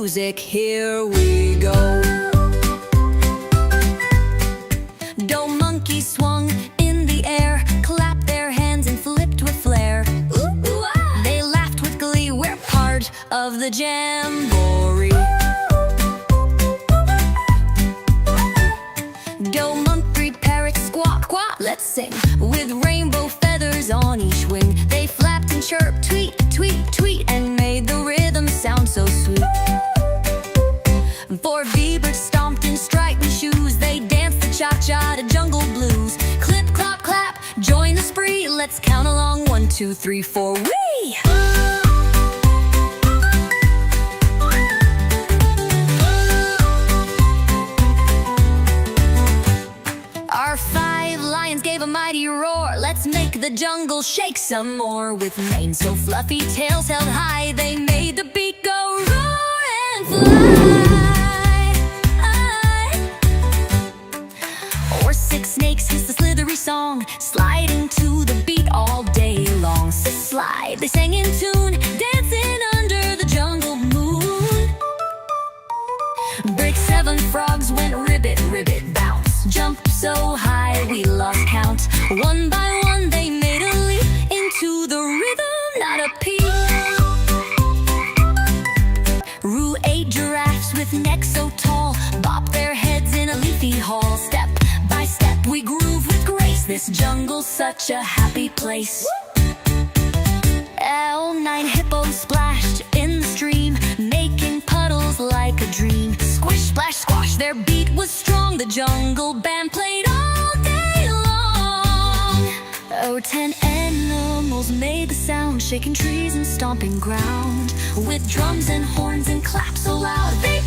music, here we go. Do monkeys swung in the air, clapped their hands and flipped with flair. They laughed with glee, we're part of the jamboree. Do monkey parrots squawk, squawk, let's sing. With rainbow feathers on each wing, they flapped and chirped, tweet, tweet, tweet, and made the rhythm sound so sweet. Four V-birds stomped in striped shoes, they danced the cha-cha to jungle blues. Clip, clop, clap, join the spree, let's count along, 1, 2, 3, 4, wee! Our 5 lions gave a mighty roar, let's make the jungle shake some more. With manes so fluffy, tails held high, they made the beat go roar and fly. Or 6 snakes hissed the slithery song, sliding to the beat all day long. Slide, they sang in tune, dancing under the jungle moon. Break 7 frogs went ribbit, ribbit, bounce, jumped so high we lost count. One by one they made a leap into the rhythm, not a peep. Rue 8 giraffes with necks so tall bopped their heads in a leafy hall. Step by step we groove with grace, this jungle's such a happy place. L9 hippos splashed in the stream, making puddles like a dream. Squish, splash, squash, their beat was strong, the jungle band played all day long. Oh, 10 animals made the sound, shaking trees and stomping ground. With drums and horns and claps so loud, they